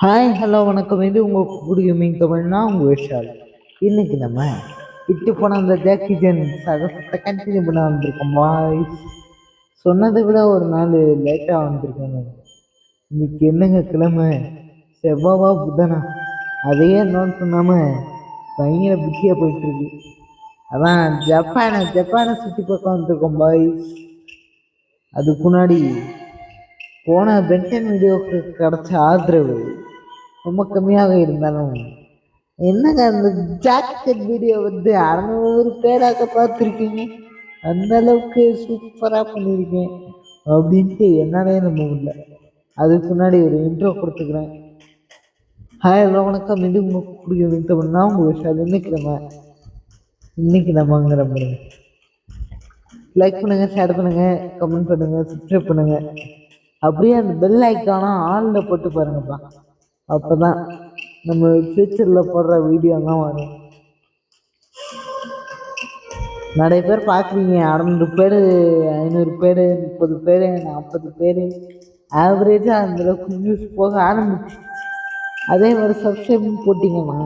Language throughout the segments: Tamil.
ஹாய் ஹலோ வணக்கம். இது உங்கள் குட் ஈவினிங் தமிழ்னா உங்கள் விஷால். இன்னைக்கு நம்ம விட்டு போன அந்த ஜாக்கி ஜன் சகசத்தை கண்டினியூ பண்ண வந்திருக்கோம் பாய்ஸ். சொன்னதை விட ஒரு நாள் லேட்டாக வந்திருக்கேங்க. இன்னைக்கு என்னங்க கிழமை, செவ்வாவா புதனா, அதையே நோட் பண்ணாமல் பயங்கர பிஸியாக போயிட்டுருக்கு. அதான் ஜப்பானை சுற்றி பார்க்க வந்திருக்கோம் பாய்ஸ். அதுக்கு முன்னாடி போன பென்டன் வீடியோவுக்கு கிடைச்ச ஆதரவு ரொம்ப கம்மியாக இருந்தாலும் என்னங்க அந்த ஜாக்கெட் வீடியோ 600 பேராக பார்த்துருக்கீங்க. அந்த அளவுக்கு சூப்பராக பண்ணியிருக்கேன் அப்படின்ட்டு என்னாலே நம்ப முடியல. அதுக்கு முன்னாடி ஒரு இன்ட்ரோ கொடுத்துக்கிறேன். ஹாய் ஹலோ வணக்கம். இது உங்களுக்கு பிடிக்குதுன்னா உங்கள் விஷயம். இன்னைக்கு நம்மங்கிற பாருங்க. லைக் பண்ணுங்க, ஷேர் பண்ணுங்க, கமெண்ட் பண்ணுங்க, சப்ஸ்கிரைப் பண்ணுங்க. அப்படியே அந்த பெல் ஐக்கானா ஆன்ல போட்டு பாருங்கப்பா. அப்பதான் நம்ம ஃபியூச்சர்ல போடுற வீடியோலாம் வரும். நிறைய பேர் பார்க்குறீங்க, 600 பேர், 500 பேர், 30 பேர், 40 பேர், ஆவரேஜாக அந்தளவுக்கு நியூஸ் போக ஆரம்பிச்சு. அதே மாதிரி சப்ஸ்கிரைப் போட்டிங்கன்னா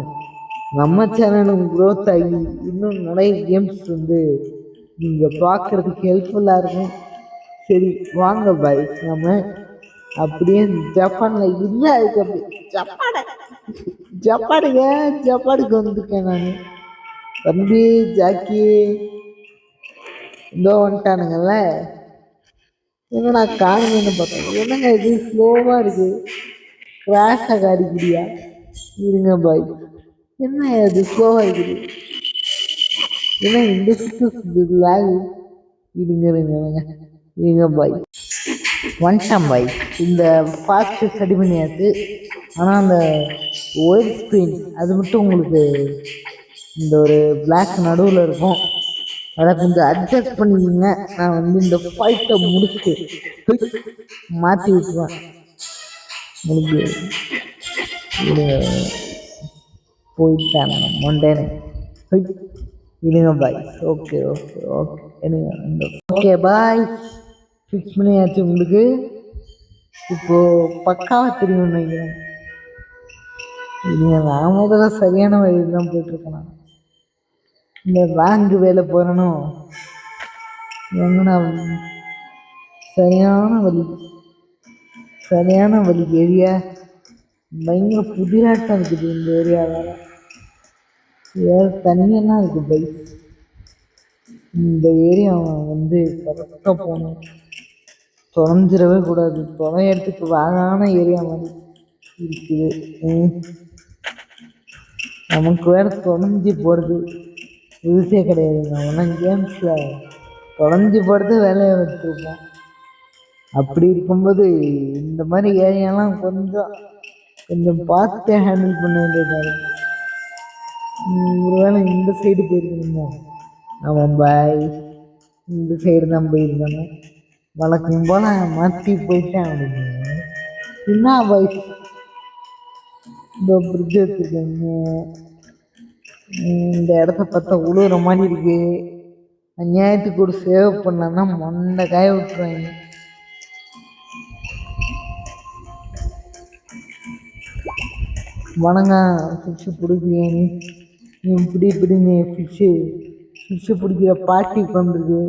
நம்ம சேனலும் க்ரோத் ஆகி இன்னும் நிறைய கேம்ஸ் நீங்கள் பார்க்குறதுக்கு ஹெல்ப்ஃபுல்லாக இருக்கும். சரி வாங்க பாய்ஸ், நம்ம அப்படியே ஜப்பான்ல இல்லை, அதுக்கு அப்படி ஜப்பானுக்கு வந்திருக்கேன் நான். தம்பி ஜாக்கி இதோ வந்துட்டானுங்கல்ல. என்னடா காணுன்னு பார்த்தேன். என்னங்க இது ஸ்லோவா இருக்கு, கிராஷாக அடிக்கிறியா? இருங்க பாய், என்ன அது ஸ்லோவா இருக்குது? ஏன்னா இந்த சுற்று லாகு. இருங்க பாய், வந்துட்டான் பாய். இந்த ஃபாஸ்ட் ஸ்டடி பண்ணியாச்சு. ஆனால் அந்த ஒயிட் ஸ்க்ரீன் அது மட்டும் உங்களுக்கு இந்த ஒரு பிளாக் நடுவில் இருக்கும். அதை கொஞ்சம் அட்ஜஸ்ட் பண்ணிக்கிங்க. நான் இந்த ஃபைட்டை முடிச்சுட்டு மாற்றி விட்டுருவேன் உங்களுக்கு. போயிட்டாங்க மொண்டேனு. இருங்க bye. Okay okay okay okay bye, fix பண்ணியாச்சு உங்களுக்கு. இப்போ பக்காவா தெரியும் நினைக்கிறேன். இல்லைங்க, நான் முதல்ல சரியான வழியில் தான் போயிட்டுருக்கேன். நான் இந்த பேங்க் வேலை போகிறேனோ எங்கன்னா சரியான வழி ஏரியா பயங்கர புதிராட்டம் இருக்குது. இந்த ஏரியாவில் வேறு தண்ணியெல்லாம் இருக்குது பைக். இந்த ஏரியா கரெக்டாக போகணும், தொலைஞ்சிடவே கூடாது. தொலையறதுக்கு வாழான ஏரியா மாதிரி இருக்குது. நமக்கு வேறு தொலைஞ்சி போகிறது யூஸே கிடையாதுங்க. ஆனால் கேம்ஸில் தொலைஞ்சி போகிறது வேலையை வச்சுருப்போம். அப்படி இருக்கும்போது இந்த மாதிரி ஏரியாலாம் கொஞ்சம் பார்த்து ஹேண்டில் பண்ண வேண்டியதாக இருக்குது. ஒருவேளை இந்த சைடு போயிருக்கணுமோ? ஆமாம் பாய், இந்த சைடு தான் போயிருக்கணும். வழக்கம் போல் மாற்றி போயிட்டேன் அப்படின்னு. என்ன பாய், இந்த பிரிட்ஜ் வச்சுருக்கீங்க, இந்த இடத்த பார்த்தா உழுவுற மாதிரி இருக்கு. அநியாயத்துக்கு ஒரு சேவ் பண்ணா மொண்டை காய விட்டுருவாங்க. வணக்கம். ஃபிஷ்ஷு பிடிக்கிறீங்க நீ பிடிங்க. ஃபிஷ்ஷு பிடிக்கிற பாட்டி உட்காந்துருக்கு.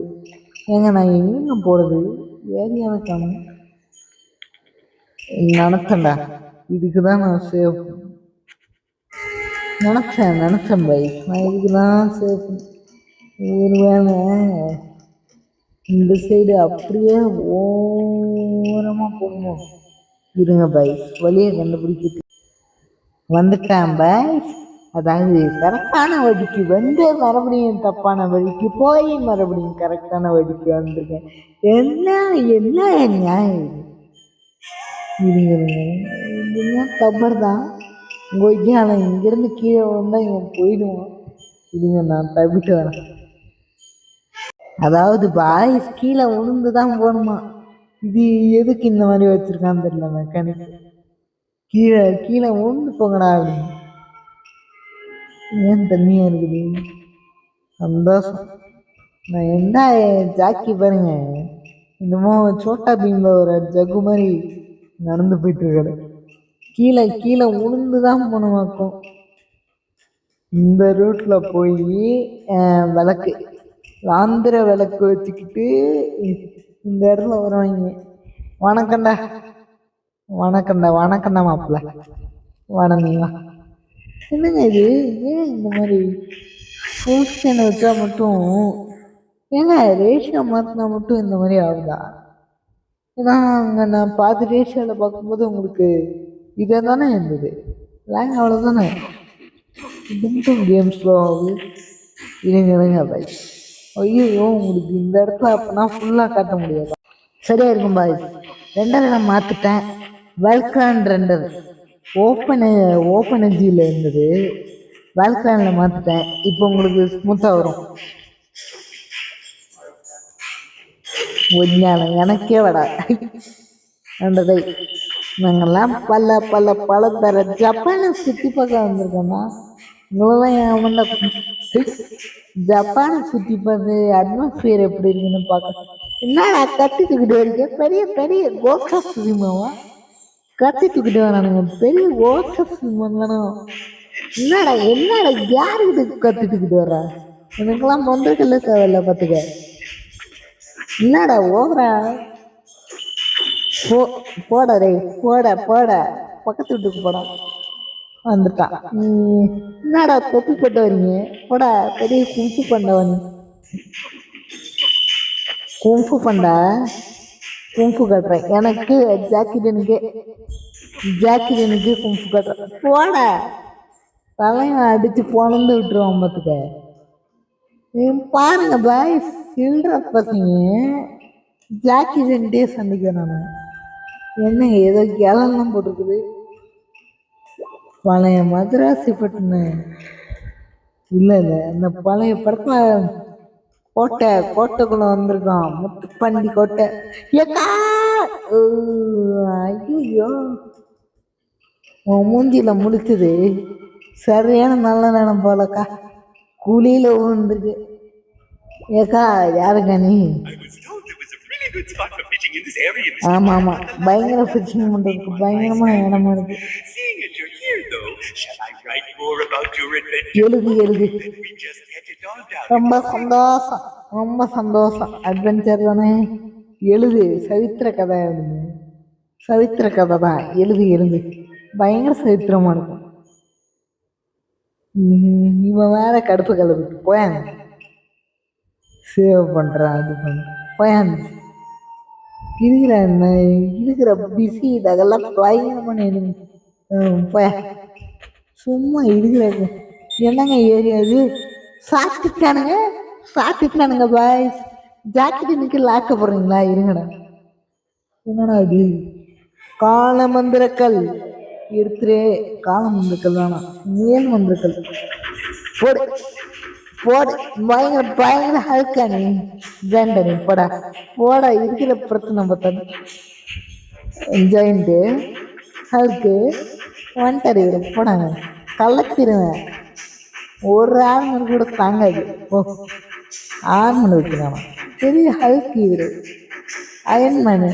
ஏங்க நான் எங்கேங்க போகிறது? ஏரியாவை காணும். நினச்சேன்டா, இதுக்கு தான் நான் சேவ் நினச்சேன் பை. நான் இதுக்கு தான் சேவ் ஒரு வேலை இந்த சைடு அப்படியே ஓரமாக போகணும். இருங்க பை, வழியை கண்டுபிடிக்க வந்துட்டேன் பாய். அதாவது கரெக்டான வழிக்கு மறுபடியும் தப்பான வழிக்கு போய் மறுபடியும் கரெக்டான வழிக்கு வந்திருக்கேன். என்ன நியாயம் இதுங்க? தப்பர் தான் கொய்யால. இங்கிருந்து கீழே வந்தால் இவன் போயிடுவான். இதுங்க நான் தப்பிட்டு வரேன். அதாவது பாய்ஸ் கீழே உளுந்து தான் போகணுமா? இது எதுக்கு இந்த மாதிரி வச்சிருக்கான்னு தெரியல மெக்கானிக். கீழே உளுந்து போங்கடா அப்படின்னு. ஏன் தண்ணியா இருக்குது? சந்தோஷம். நான் என்ன ஜாக்கி பாருங்க, என்னமோ சோட்டா பீம்ல ஒரு ஜக்கு மாதிரி நடந்து போயிட்டு இருக்காரு. கீழே கீழே உளுந்துதான் போகணுமாக்கும். இந்த ரூட்ல போய் விளக்கு ஆந்திர விளக்கு வச்சுக்கிட்டு இந்த இடத்துல வருவாங்க. வணக்கம்டா வணக்கம்டா வணக்கம்டா மாப்பிள்ள வணங்குங்க. என்னங்க இது? ஏன் இந்த மாதிரி ஃபுல் ஸ்கேனை வச்சா மட்டும் ஏங்க ரேஷியோ மாற்றினா மட்டும் இந்த மாதிரி ஆகுதா? ஏன்னா அங்கே நான் பாதி ரேஷியோவில் பார்க்கும்போது உங்களுக்கு இதே தானே இருந்தது. லேங் அவ்வளோதானே. இதுக்கும் கேம் ஸ்லோ ஆகுது. இருங்க பாய். ஐயோ உங்களுக்கு இந்த இடத்துல அப்போனா ஃபுல்லாக காட்ட முடியாது. சரியா இருக்கும் பாய். ரெண்டரை நான் மாற்றிட்டேன். வெல்க்ரான் ரெண்டர் ஓப்பன் எஜியில் இருந்தது, வெல்க்ரானில் மாற்றிட்டேன். இப்போ உங்களுக்கு ஸ்மூத்தாக வரும். எனக்கே வட ரெண்டரை. நாங்கெல்லாம் பல தர ஜப்பானை சுற்றி பார்க்க வந்திருக்கோம்னா உங்களெல்லாம் ஜப்பானை சுற்றி பார்த்து அட்மாஸ்பியர் எப்படி இருக்குன்னு பார்க்க. என்னடா கத்தி தூக்கிட்டு வரீங்க? பெரிய பெரிய கோஸ்டா சினிமாவா? கத்தி தூக்கிட்டு வரானுங்க, பெரிய கோஸ்டா சினிமான்னு. என்னடா யாருக்கிட்ட கத்தி தூக்கிட்டு வர்றா? எனக்கெல்லாம் பண்றதுல தேவையில்ல பார்த்துக்க. என்னடா ஓவரா போட ரே போட பக்கத்து வீட்டுக்கு போட வந்துட்டான். என்னடா தொப்பி போட்டு வரீங்க? போட பெரிய கும்ஃபு பண்ணவன். கும்ஃபு பண்ண கும்ஃபு கட்டுறேன். எனக்கு ஜாக்கிடனுக்கு கும்ஃபு கட்டுறேன். போட தலைவன் அடிச்சு பொழந்து விட்டுருவான் பார்த்துக்க. பாருங்க பாய், சில்ற பசங்க ஜாக்கி ஜென்டே சந்திக்க. நான் என்னங்க ஏதோ கேலாம் போட்டிருக்குது. பழைய மதராசி பட்டுன்னு இல்லை இந்த பழைய படத்துல கோட்டைக்குள்ள வந்திருக்கான். முத்துப்பண்டி கோட்டை. ஐயோ மூஞ்சியில முடிச்சது சரியான நல்ல நேரம் போலக்கா. குழியில விழுந்துருக்கு. ஏக்கா யாருக்கா நீ? ஆமா ஆமா, பயங்கர ஃபிஷிங் பண்றதுக்கு பயங்கரமான இடமா இருக்கு. எழுது ரொம்ப சந்தோஷம் அட்வென்ச்சர் தானே. எழுது சரித்திர கதை. சரித்திர கதை தான். எழுது பயங்கர சரித்திரமா இருக்கும். இவன் வேற கடுப்பு கலப்பிட்டு போயாங்க. சேவ் பண்றான் அது போயாங்க. இருக்கிற பிஸி இதெல்லாம் பயங்கரமான போய சும்மா இருக்கிற என்னங்க ஏரியா இது? சாத்திட்டானுங்க பாய். ஜாக்கெட்டுக்கு லாக்க போடுறீங்களா? இருங்கடா. என்னடா இது? காலமந்திரக்கல் எடுத்துரு. காலமந்திரக்கல் வேணாம், மேல் மந்திரக்கல் போடு போடு. பயங்கர ஹல்கானி ஜெண்டனி போட இருக்கிற பிரச்சனை பார்த்தா ஜெயின்ட்டு ஹல்க்கு வந்துட்டாரு. போடாங்க கலத்திடுவேன். ஒரு ஆர்மன் கூட தாங்காது. ஆர்மன் வைக்கிறான் பெரிய ஹல்க். இவரு அயன்மேனு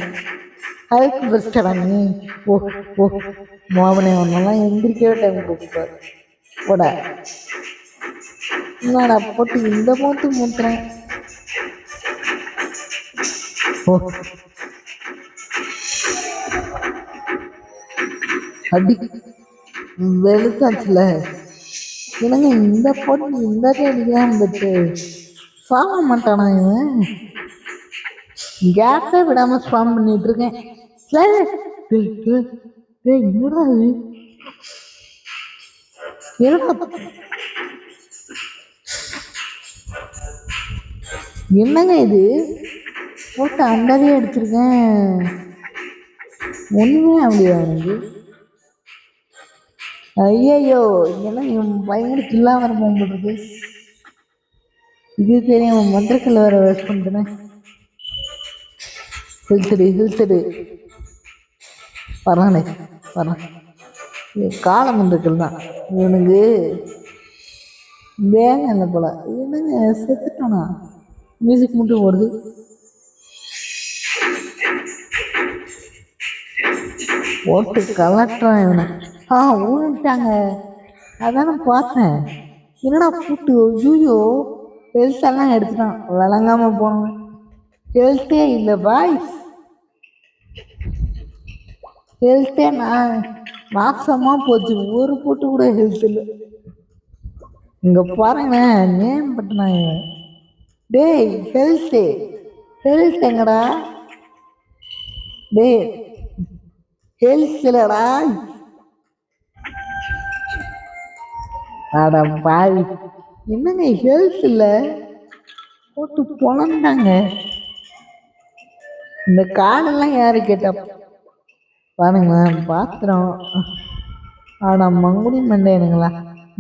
ஹல்க் பெஸ்டடா நீ. மோவனே ஒன்னெல்லாம் எந்திரிக்கவே டைம் கொடுப்பாரு. போட என்னடா போட்டு இந்த மூட்டுறேன். அடி வெளுத்தாச்சுல. என்னங்க இந்த போட்டு இந்த அடிக்கிறான். பட்டு சாக மாட்டானா இவன்? கேப்பே விடாம ஸ்பாம் பண்ணிட்டு இருக்கேன். என்னங்க இது? போட்டு அண்டவே அடிச்சிருக்கேன். ஒண்ணுமே அப்படியா எனக்கு? ஐயோ இதெல்லாம் பயங்கர கில்லாம இருப்போம் போட்டுருக்கு. இது தெரியும் மந்திரக்கல் வேற வேஸ்ட் பண்ணிட்டேன். ஹில்சடு வரானே வரான். காலம் மந்திரக்கல் தான் இவனுக்கு வேங்க இல்லை போல. என்னங்க செத்துட்டானா? மியூசிக் மட்டும் ஓடுது. போட்டு கலட்டுறான் இவனை. ஊன்ட்டாங்க. அதானே பார்த்தேன். என்னடா ஃபுட்டு ஐயோ ஹெல்த் எல்லாம் எடுத்துட்டான். விளங்காம போனவன் ஹெல்த்தே இல்லை பாய்ஸ். ஹெல்த்தே நாசமா போச்சு. ஒரு போட்டு கூட ஹெல்த் இல்லை. இங்க பாருங்க நேம் பட்டினாங்க. டேய் ஹெல்த்து ஹெல்த் எங்கடா? டேய் ஹெல்த் இல்லடா. அட பாவி, என்னங்க ஹெல்த் இல்ல போட்டு பொழந்தாங்க. இந்த கார்டெல்லாம் யாரு கேட்டா பாருங்களேன் பாத்திரம். ஆனா மங்குடி மண்டையனுங்களா,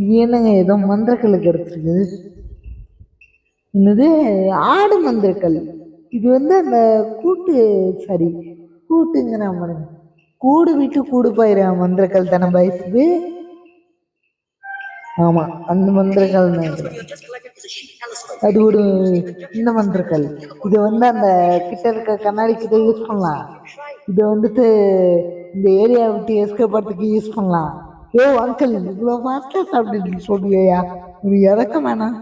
இது என்னங்க ஏதோ மந்திரக்கல்லுக்கு எடுத்துருக்கு. என்னது ஆடு மந்திரக்கல். இது வந்து அந்த கூட்டு சரி கூட்டுங்கிற பாருங்க, கூடு விட்டு கூடு போயிரு மந்திரக்கல் தானே பாய்ஸ் இது. ஆமா அந்த மந்திரக்கல் அது ஒரு இந்த மந்திரக்கல். இது வந்து அந்த கிட்ட இருக்க கண்ணாடி கிட்ட யூஸ் பண்ணலாம். இதை வந்துட்டு இந்த ஏரியா விட்டு எஸ்கேப் பண்ணுறதுக்கு யூஸ் பண்ணலாம். ஏ அங்கிள் இவ்வளோ ஃபாஸ்ட்டாக சாப்பிட்டு சொல்றியா? இது இறக்க வேணாம்.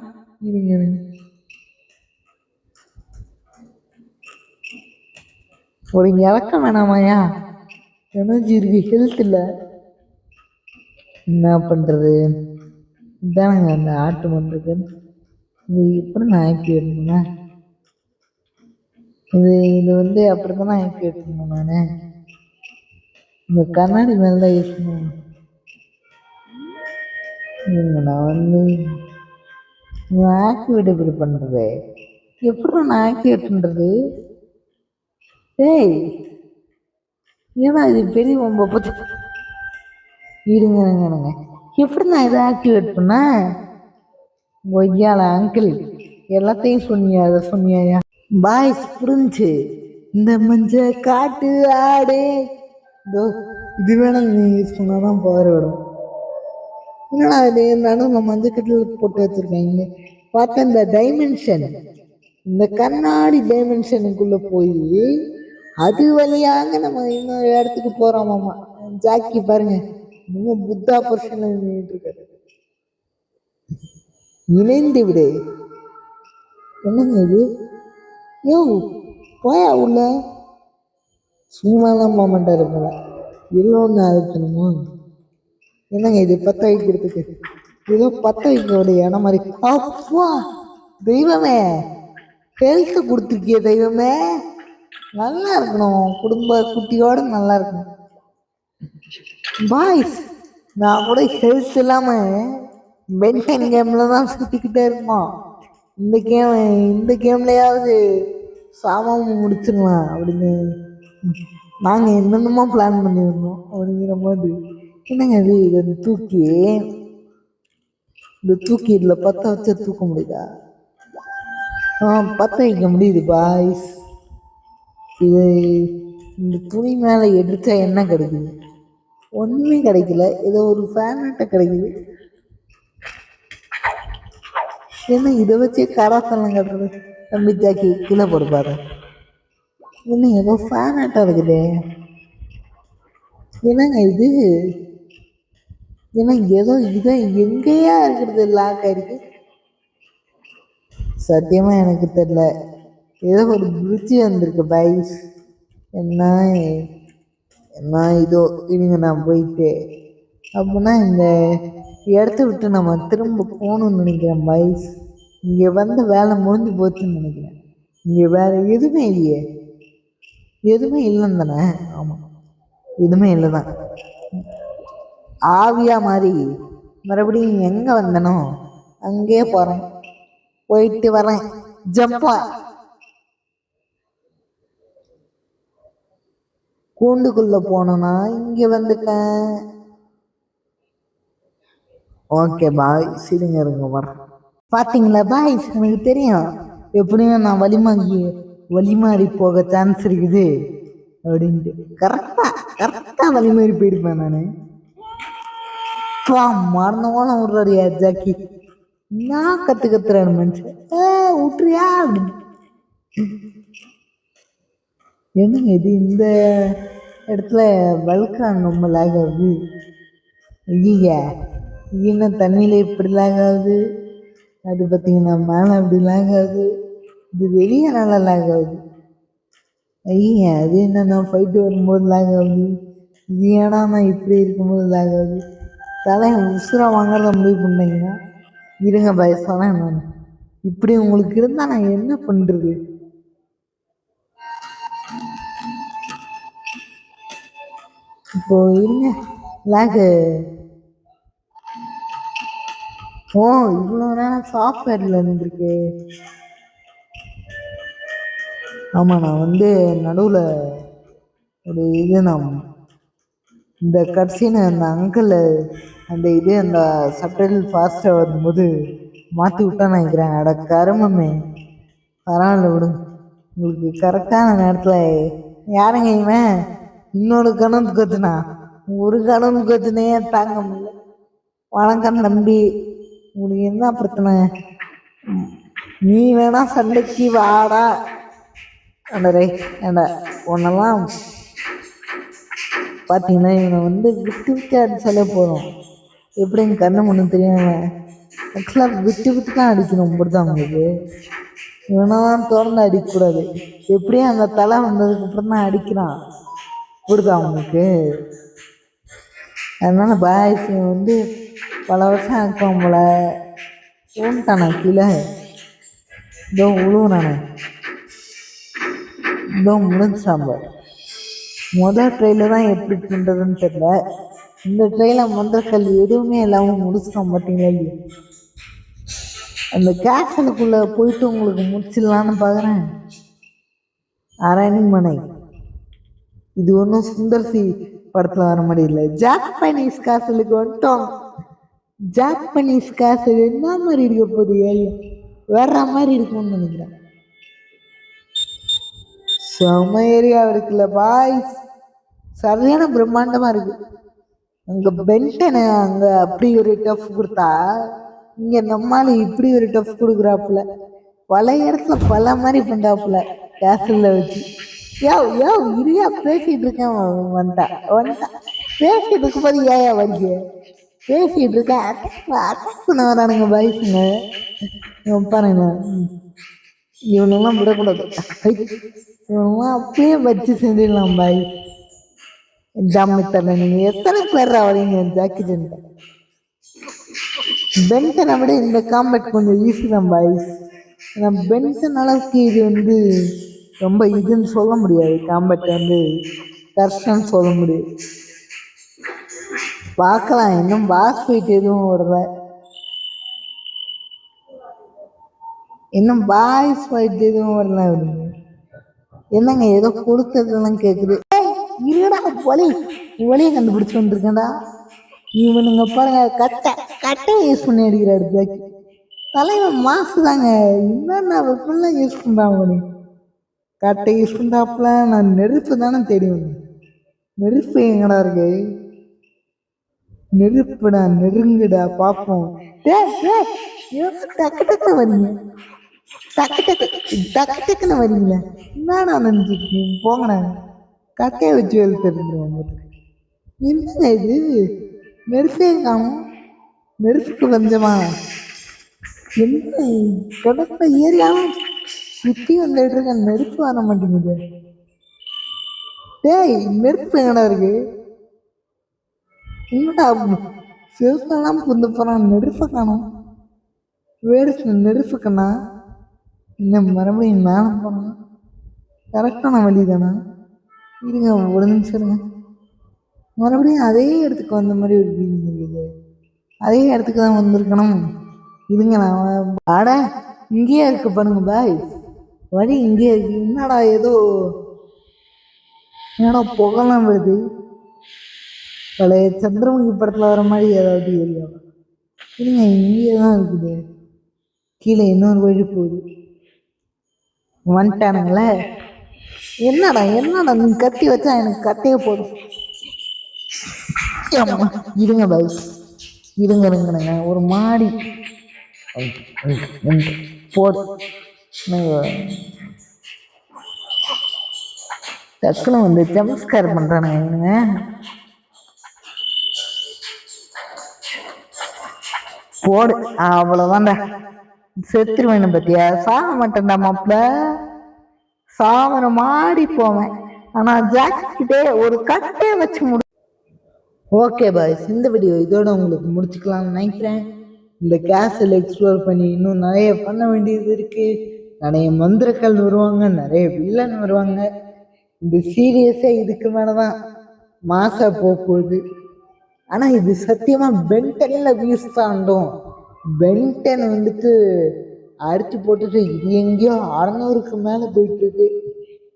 ஒரு இறக்க வேணாமாயா? எனர்ஜி இருக்கு, ஹெல்த் இல்லை. என்ன பண்ணுறது? இதானுங்க அந்த ஆட்டு மந்திரக்கல். இது எப்படி நான் ஆக்டிவேட் பண்ணேன்? இது வந்து அப்படித்தானே ஆக்டிவேட் பண்ணேன் நான். இந்த கண்ணாடி மேலே யூஸ் பண்ணுவேன். நான் வந்து ஆக்டிவேட் எப்படி பண்ணுறது? எப்படி நான் ஆக்டிவேட் பண்ணுறது? ஏய் ஏன்னா இது பெரிய ரொம்ப பற்றி இருங்க. எப்படி நான் இதை ஆக்டிவேட் பண்ணேன்? ஒய்யால அங்கிள் எல்லாத்தையும் சொன்னியா? அதை சொன்னியா பாய்ஸ்? புரிஞ்சு இந்த மஞ்ச காட்டு ஆடே இது வேணாம் நீ யூஸ் பண்ணாதான் பவர் விடும். என்னடா இது நடுவில் மஞ்சள் கட்டில் போட்டு வச்சிருக்காங்க. பார்த்தா இந்த டைமென்ஷன், இந்த கண்ணாடி டைமென்ஷனுக்குள்ள போய் அது வழியாக நம்ம இன்னொரு இடத்துக்கு போறோமாமா. ஜாக்கி பாருங்க இன்னும் புத்தா பர்சன் இருக்காரு. இணைந்து விடு. என்னங்க இது? யோ போயா உள்ள. சும்மாதான் போக மாட்டாரு போல. எல்லோன்னு அழைக்கணுமோ? என்னங்க இது பத்த வைக்கிறதுக்கு ஏதோ பத்த வைக்கக்கூடிய இடம் மாதிரி. அப்பா தெய்வமே, ஹெல்த் கொடுத்துருக்கிய தெய்வமே. நல்லா இருக்கணும், குடும்ப குட்டியோட நல்லா இருக்கணும் பாய்ஸ். நான் கூட ஹெல்த் இல்லாம பென்டன் கேம்ல தான் சுத்திக்கிட்டே இருப்போம். இந்த கேம்லயாவது சாமான் முடிச்சிடலாம் அப்படின்னு நாங்க என்னென்னமோ பிளான் பண்ணியிருந்தோம் அப்படிங்கிற போது. என்னங்க இது இதை தூக்கி இதுல பத்த வச்சா தூக்க முடியுதா? பத்த வைக்க முடியுது பாய்ஸ். இது இந்த துணி மேல எடுத்தா என்ன கிடைக்குது? ஒண்ணுமே கிடைக்கல. ஏதோ ஒரு ஃபேனட்ட கிடைக்குது. என்ன இதை வச்சு கராத்தெல்லாம் கட்டுறது? தம்பி ஜாக்கி கீழே போடுப்பாரு. என்ன ஏதோ ஃபேனட்டா இருக்குது? என்னங்க இது? ஏன்னா ஏதோ இதை எங்கேயா இருக்கிறது லாக் ஆயிருக்கு. சத்தியமா எனக்கு தெரியல. ஏதோ ஒரு பிரிட்ஜ் வந்திருக்கு பாய்ஸ். என்ன இதோ இவங்க நான் போயிட்டு அப்படின்னா இந்த இடத்த விட்டு நம்ம திரும்ப போகணும்னு நினைக்கிறேன் பாய்ஸ். இங்க வந்து வேலை முடிஞ்சு போச்சுன்னு நினைக்கிறேன். இங்க வேற எதுவுமே இல்லையே. எதுவுமே இல்லைன்னு தானே? ஆமா எதுவுமே இல்லைதான். ஆவியா மாதிரி மறுபடியும் எங்க வந்தனோ அங்கே போறேன், போயிட்டு வரேன். ஜம்பா கூண்டுக்குள்ள போனோம்னா இங்க வந்துட்டேன். ஓகே பாய், சரிங்க இருங்க வரேன். பாத்தீங்களா பாய்ஸ், எனக்கு தெரியும் எப்படியும் நான் வழிமாறி போக சான்ஸ் இருக்குது அப்படின்ட்டு. கரெக்டா வழிமாறி போயிருப்பேன் நானு. மறந்தவன விடுறாடியா ஜாக்கி. நான் கத்துறேன் மனுஷன் விட்டுறியா அப்படின்னு. என்னங்க இது? இந்த இடத்துல வல்கான் ரொம்ப லேக் ஆகுது. ஐய இன்னும் தண்ணியில் இப்படி லேக் ஆகுது. அது பார்த்தீங்கன்னா மேலே அப்படி லேக் ஆகுது. இது வெளியே நல்லா லேக் ஆகுது. ஐய அது என்னன்னா ஃபைட்டு வரும்போது லேக் ஆகுது. இது ஏன்னா நான் இப்படி இருக்கும்போது லேக் ஆகுது. தலை உசுரா வாங்குறத முடிவு பண்ணீங்கன்னா இருங்க பயசாதான் நான் இப்படி உங்களுக்கு இருந்தா நான் என்ன பண்றது? இப்போ இருங்க லேகு. ஓ இவ்வளோ நேரம் சாஃப்ட்வேர்ல இருந்திருக்கு. ஆமாம் நான் வந்து நடுவில் ஒரு இது நான் இந்த கட்சின்னு அந்த அங்கிள் அந்த இது அந்த சப்டைட்டில் ஃபாஸ்ட்டாக வரும்போது மாற்றி விட்டான்னு நினைக்கிறேன். அட கருமமே பரவாயில்ல விடுங்க. உங்களுக்கு கரெக்டான நேரத்தில் யாருங்க இவன் இன்னொரு கணம் கொத்துனா ஒரு கணம் கொத்துனே தாங்க முடியல. வணக்கம் தம்பி, உங்களுக்கு என்ன பிரச்சனை? நீ வேணா சண்டைக்கு வாடா. அண்டரே ஏண்டா உன்னெல்லாம் பார்த்தீங்கன்னா இவனை வந்து விட்டு விட்டு அடித்தாலே போதும். எப்படி என் கண்ணு முன்னு தெரியாம ஆக்சுவலாக விட்டு விட்டு தான் அடிக்கணும் புரியுதா உங்களுக்கு? இவனெல்லாம் திறந்து அடிக்கக்கூடாது. எப்படியும் அந்த தலை வந்ததுக்கப்புறம் தான் அடிக்கிறான் புரியுதா உங்களுக்கு? அதனால பாய்ஸ் வந்து பல வருஷம் ஆக்கும் போல ஊன்ட்டானே கீழே இதோ உழுவுனானே இதோ முடிஞ்சு சாம்பார். முதல் ட்ரெயில தான் எப்படி பண்ணுறதுன்னு தெரியல. இந்த ட்ரெயில முதல் கல் எதுவுமே இல்லாமல் முடிச்சிட்டோம் பார்த்தீங்களா இல்லையா? அந்த கேசலுக்குள்ள போயிட்டு உங்களுக்கு முடிச்சிடலான்னு பார்க்குறேன். அரண்மனை இது ஒன்றும் சுந்தர்சி படத்தில் வர மாதிரி இல்லை. ஜாப்பனீஸ் கேசலுக்கு வந்துட்டோம். ஜாப்பனீஸ் கேசல் என்ன மாதிரி இருக்க போகுது? வேற மாதிரி இருக்கும்னு நினைக்கிறேன். செம ஏரியா இருக்குல்ல பாய்ஸ், சரியான பிரம்மாண்டமா இருக்கு. அங்க பென்டனு அங்க அப்படி ஒரு டஃப் கொடுத்தா இங்க நம்மால இப்படி ஒரு டஃப் கொடுக்குறாப்புல. பல இடத்துல பல மாதிரி பண்றாப்புல கேசல்ல வச்சு. யோ இரியா பேசிட்டு இருக்கேன். வந்துட்டா பேசிட்டு இருக்கும் போது ஏயா வலிக்க பேசிட்டு இருக்கேன். அட்டாக் பண்ண வரானுங்க பாய்ஸுங்க பாருங்க. இவனெல்லாம் விடக்கூடாது. இவனெல்லாம் அப்படியே வச்சு செஞ்சிடலாம் பாய். ஜாமித்தல நீங்க எத்தனை பேர் வரீங்க ஜாக்கி ஜென்டன்? பென்டனை விட இந்த காம்பேட் கொஞ்சம் ஈஸி தான் பாய்ஸ். பென்டன் அளவுக்கு இது வந்து ரொம்ப இதுன்னு சொல்ல முடியாது. காம்பேட் வந்து கஷ்டம்னு சொல்ல முடியாது. பார்க்கலாம் இன்னும் பாஸ் ஃபைட் எதுவும் வரல. இன்னும் பாய்ஸ் ஃபைட் எதுவும் வரல. என்னங்க ஏதோ கொடுத்ததெல்லாம் கேட்குது. இருடா ஒலியை கண்டுபிடிச்சு வந்துருக்கேன்டா. இவனுங்க பாருங்க கட்டை யூஸ் பண்ணி அடிக்கிறாரு ஜாக்கி. தலைவன் மாசு தாங்க. என்னென்ன வெப்பன்லாம் யூஸ் பண்றான். கட்டை யூஸ் பண்றாப்புல. நான் நெருப்பு தானே தெரியும். நெருப்பு எங்கடா இருக்கு? நெருப்புடா நெருங்குடா பார்ப்போம். டக்கு டக்குன்னு வரீங்க. டக்கு டக்குன்னு வரீங்களே என்னடா நினைச்சிட்டு போங்கண்ணா. கட்டையை வச்சு வெளுத்துருந்துருவாங்க. என்ன இது நெருப்பே காணும். நெருப்புக்கு பஞ்சமா? என்ன கடற்கரை ஏரியாவும் சுற்றி வந்துட்டு இருக்க நெருப்பு வர மாட்டேங்குது. டேய் நெருப்பு எங்கடா இருக்கு? என்னடா செல்ஃபெல்லாம் புந்து போறான். நெருப்பை காணும். வேறு நெருப்புக்கண்ணா இன்னும் மறுபடியும் மேலே போனான். கரெக்டான வழி தானா? இருங்க ஒரு நிமிஷம் இருங்க. மறுபடியும் அதே இடத்துக்கு வந்த மாதிரி ஒரு ஃபீலிங் இருக்குது. அதே இடத்துக்கு தான் வந்திருக்கணும். இதுங்க நான் ஆட இங்கேயே இருக்கு பாருங்க பாய். வழி இங்கேயே இருக்கு. என்னடா ஏதோ புகழலாம் வருது. பழைய சந்திரமுகி படத்தில் வர மாதிரி ஏதாவது ஏரியா. இல்லைங்க இங்கே தான் இருக்குது. கீழே இன்னொரு வழி போகுது. வந்துட்டானுங்களே. என்னடா நீ கத்தி வச்சா எனக்கு கத்தையே போதும். இருங்க பாய் இருங்க ஒரு மாடி போடு. டக்குன்னு வந்து ஜம்ஸ்கேர் பண்றானுங்க இவனுங்க. போடு, அவ்வளவுதான்டா, செத்துருவேன் பத்தியா. சாக மாட்டேன்டா மாப்பிள்ள, சாவர மாடி போவேன். ஆனா ஜாக்கிட்டே ஒரு கட்டே வச்சு ஓகே பாய்ஸ், இந்த வீடியோ இதோட உங்களுக்கு முடிச்சுக்கலாம்னு நினைக்கிறேன். இந்த கேஸில் எக்ஸ்ப்ளோர் பண்ணி இன்னும் நிறைய பண்ண வேண்டியது இருக்கு. நிறைய மந்திரக்கள் வருவாங்க, நிறைய வில்லன் வருவாங்க. இந்த சீரியஸே இதுக்கு மேலதான் மாசா போகுது. ஆனா இது சத்தியமா பென்டன்ல வியூஸ் தாண்டும். பென்டன் வந்துட்டு அடிச்சு போட்டுட்டு இது எங்கேயோ 600க்கு மேல போயிட்டு இருக்கு.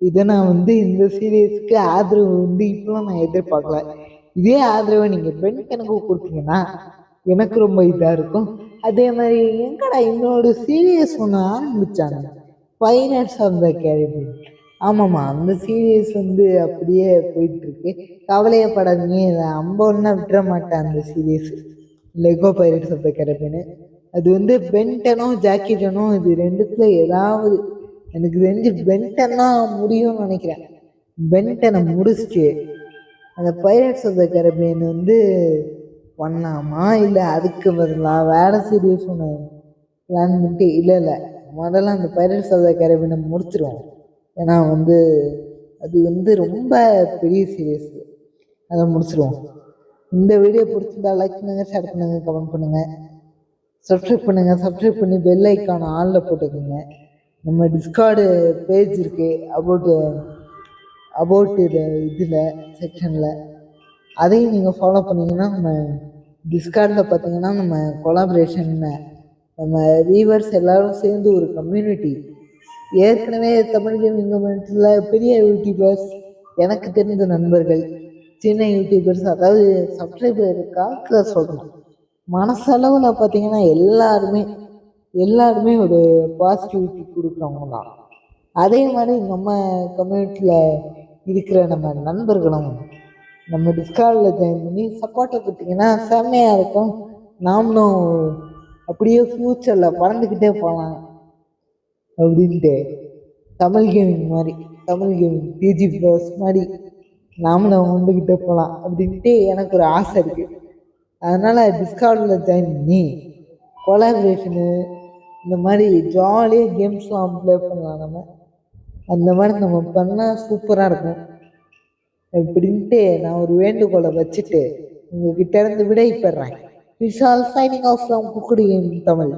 இதை நான் இந்த சீரியஸுக்கு ஆதரவு இப்பெல்லாம் நான் எதிர்பார்க்கல. இதே ஆதரவை நீங்க பென்டனுக்கு கொடுத்தீங்கன்னா எனக்கு ரொம்ப இதா இருக்கும். அதே மாதிரி எங்கடா இன்னொரு சீரியஸ் ஒன்று ஆரம்பிச்சாங்க, பைரட்ஸ் ஆஃப் த கேரிபியன். ஆமாம்மா, அந்த சீரியஸ் அப்படியே போயிட்டு இருக்கு. கவலையப்படாதீங்க, இதை ஒன்னா விட்டுற மாட்டேன். அந்த serious Lego Pirates of the Caribbean, அது பென்டனோ ஜாக்கிட்டனோ இது ரெண்டுத்துல ஏதாவது, எனக்கு தெரிஞ்சு பென்டன்னா முடியும்னு நினைக்கிறேன். பென்டனை முடிச்சுட்டு அந்த பைரட்ஸ் ஆஃப் த கேரிபியன் பண்ணலாமா, இல்லை அதுக்கு பதிலாக வேற சீரியஸ் ஒன்று பிளான் பண்ணிட்டு, இல்லை முதல்ல அந்த பைரட்ஸ் ஆஃப் த கேரிபியனை முடிச்சிருவோம். ஏன்னா அது ரொம்ப பெரிய சீரியஸ், அதை முடிச்சிருவோம். இந்த வீடியோ பிடிச்சிருந்தா லைக் பண்ணுங்க, ஷேர் பண்ணுங்க, கமெண்ட் பண்ணுங்க, சப்ஸ்கிரைப் பண்ணுங்க. சப்ஸ்கிரைப் பண்ணி பெல் ஐக்கான ஆனில் போட்டுக்கோங்க. நம்ம டிஸ்கார்டு பேஜ் இருக்கு, அபவுட் இதில் செக்ஷனில், அதையும் நீங்கள் ஃபாலோ பண்ணிங்கன்னா நம்ம டிஸ்கார்டில் பார்த்தீங்கன்னா நம்ம கொலாபரேஷன், நம்ம வியூவர்ஸ் எல்லாரும் சேர்ந்து ஒரு கம்யூனிட்டி. ஏற்கனவே தமிழ் கேமிங் கம்யூனிட்டியில் பெரிய யூடியூபர்ஸ், எனக்கு தெரிந்த நண்பர்கள், சின்ன யூடியூபர்ஸ், அதாவது சப்ஸ்கிரைபர் காலத்தில் சொல்லணும், மனசளவில் பார்த்தீங்கன்னா எல்லாருமே ஒரு பாசிட்டிவிட்டி கொடுக்குறவங்க தான். அதே மாதிரி நம்ம கம்யூனிட்டியில் இருக்கிற நம்ம நண்பர்களும் நம்ம டிஸ்கார்டில் ஜாயின் பண்ணி சப்போர்ட்டை கொடுத்தீங்கன்னா செம்மையாக இருக்கும். நாமளும் அப்படியே ஃப்யூச்சரில் பறந்துக்கிட்டே போகலாம் அப்படின்ட்டு, தமிழ் கேமிங் டிஜி ப்ளஸ் மாதிரி நாமளும் வந்துக்கிட்டே போகலாம் அப்படின்ட்டு எனக்கு ஒரு ஆசை இருக்குது. அதனால் டிஸ்கார்டில் ஜாயின் பண்ணி கொலாபரேஷனு இந்த மாதிரி ஜாலியாக கேம்ஸ்லாம் ப்ளே பண்ணலாம். நம்ம அந்த மாதிரி நம்ம பண்ணால் சூப்பராக இருக்கும் அப்படின்ட்டு நான் ஒரு வேண்டுகோளை வச்சுட்டு உங்ககிட்ட இருந்து விடை பெறேன். Vishal signing off from Kukkudu gaming Tamil.